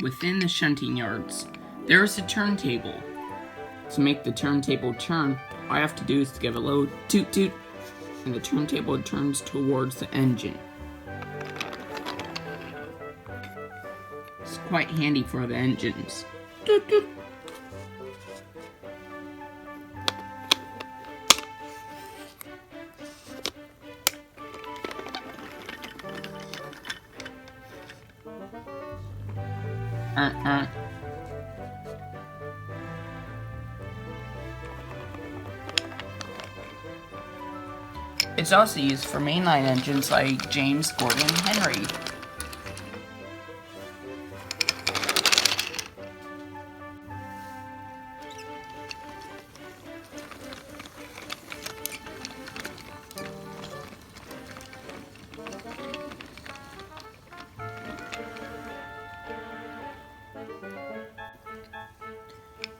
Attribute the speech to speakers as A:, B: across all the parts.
A: Within the shunting yards, there is a turntable. To make the turntable turn, all I have to do is to give a low toot toot, and the turntable turns towards the engine. It's quite handy for the engines. Toot toot. It's also used for mainline engines like James Gordon Henry.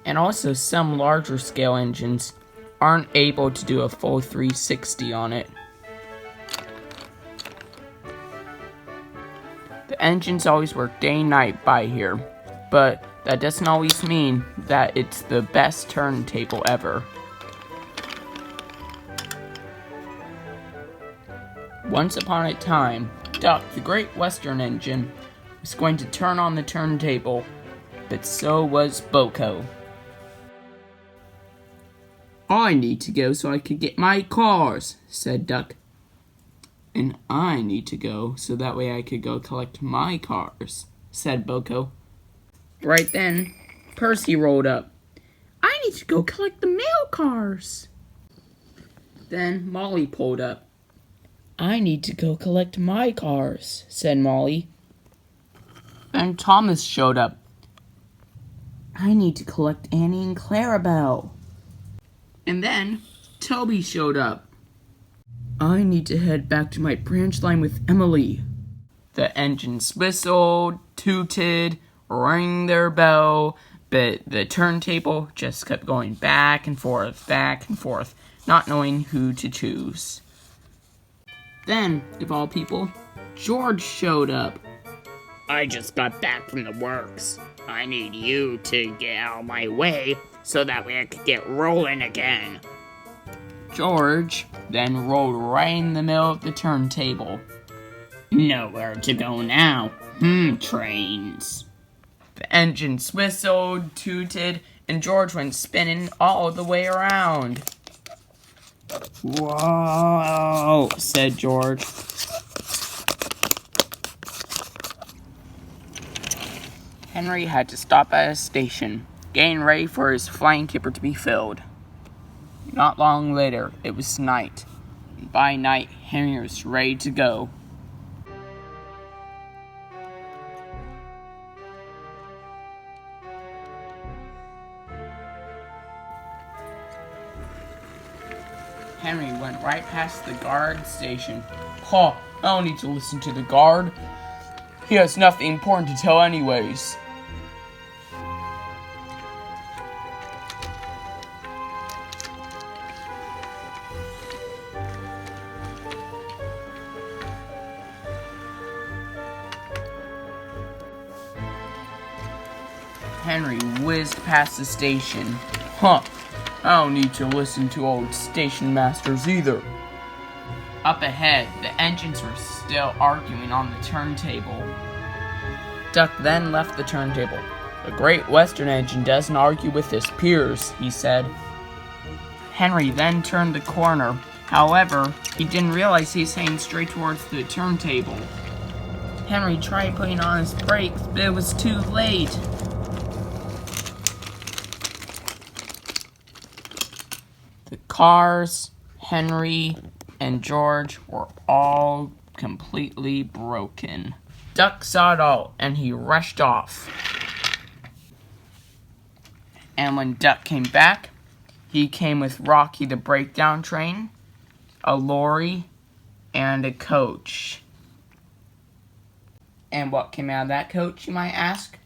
A: And also some larger scale engines aren't able to do a full 360 on it. The engines always work day and night by here, but that doesn't always mean that it's the best turntable ever. Once upon a time, Duck, the Great Western Engine, was going to turn on the turntable, but so was Boko. I need to go so I could get my cars, said Duck. And I need to go so that way I could go collect my cars, said Boko. Right then, Percy rolled up. I need to go collect the mail cars. Then Molly pulled up. I need to go collect my cars, said Molly. Then Thomas showed up. I need to collect Annie and Clarabelle. And then Toby showed up. I need to head back to my branch line with Emily. The engines whistled, tooted, rang their bell, but the turntable just kept going back and forth, not knowing who to choose. Then, of all people, George showed up. I just got back from the works. I need you to get out of my way so that way I could get rolling again. George then rolled right in the middle of the turntable. Nowhere to go now. Trains. The engines whistled, tooted, and George went spinning all the way around. Whoa, said George. Henry had to stop at a station, getting ready for his flying kipper to be filled. Not long later, it was night, and by night, Henry was ready to go. Henry went right past the guard station. I don't need to listen to the guard. He has nothing important to tell anyways. Henry whizzed past the station. I don't need to listen to old station masters either. Up ahead, the engines were still arguing on the turntable. Duck then left the turntable. The Great Western Engine doesn't argue with his peers, he said. Henry then turned the corner. However, he didn't realize he was heading straight towards the turntable. Henry tried putting on his brakes, but it was too late. The cars, Henry, and George were all completely broken. Duck saw it all, and he rushed off. And when Duck came back, he came with Rocky the breakdown train, a lorry, and a coach. And what came out of that coach, you might ask?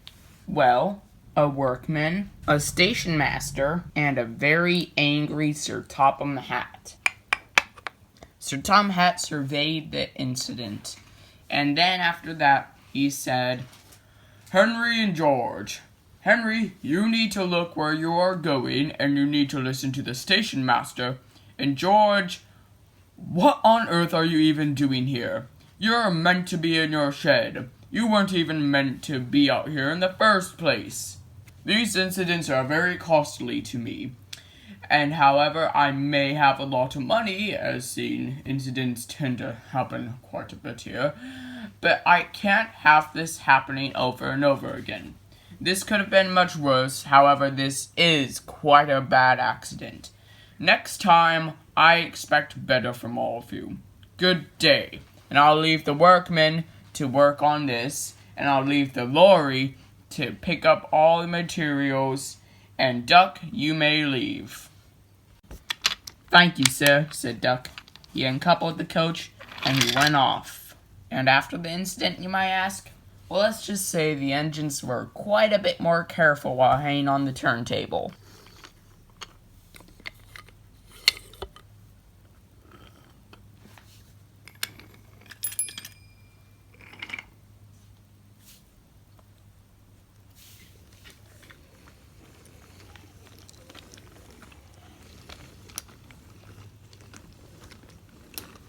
A: Well, a workman, a station master, and a very angry Sir Topham Hatt. Sir Topham Hatt surveyed the incident, and then after that, he said,
B: Henry and George. Henry, you need to look where you are going, and you need to listen to the station master. And George, what on earth are you even doing here? You're meant to be in your shed. You weren't even meant to be out here in the first place. These incidents are very costly to me. And however, I may have a lot of money, as seen incidents tend to happen quite a bit here, but I can't have this happening over and over again. This could have been much worse, however, this is quite a bad accident. Next time, I expect better from all of you. Good day. And I'll leave the workmen to work on this, and I'll leave the lorry to pick up all the materials, and Duck, you may leave.
A: Thank you, sir, said Duck. He uncoupled the coach, and he went off. And after the incident, you might ask? Well, let's just say the engines were quite a bit more careful while hanging on the turntable.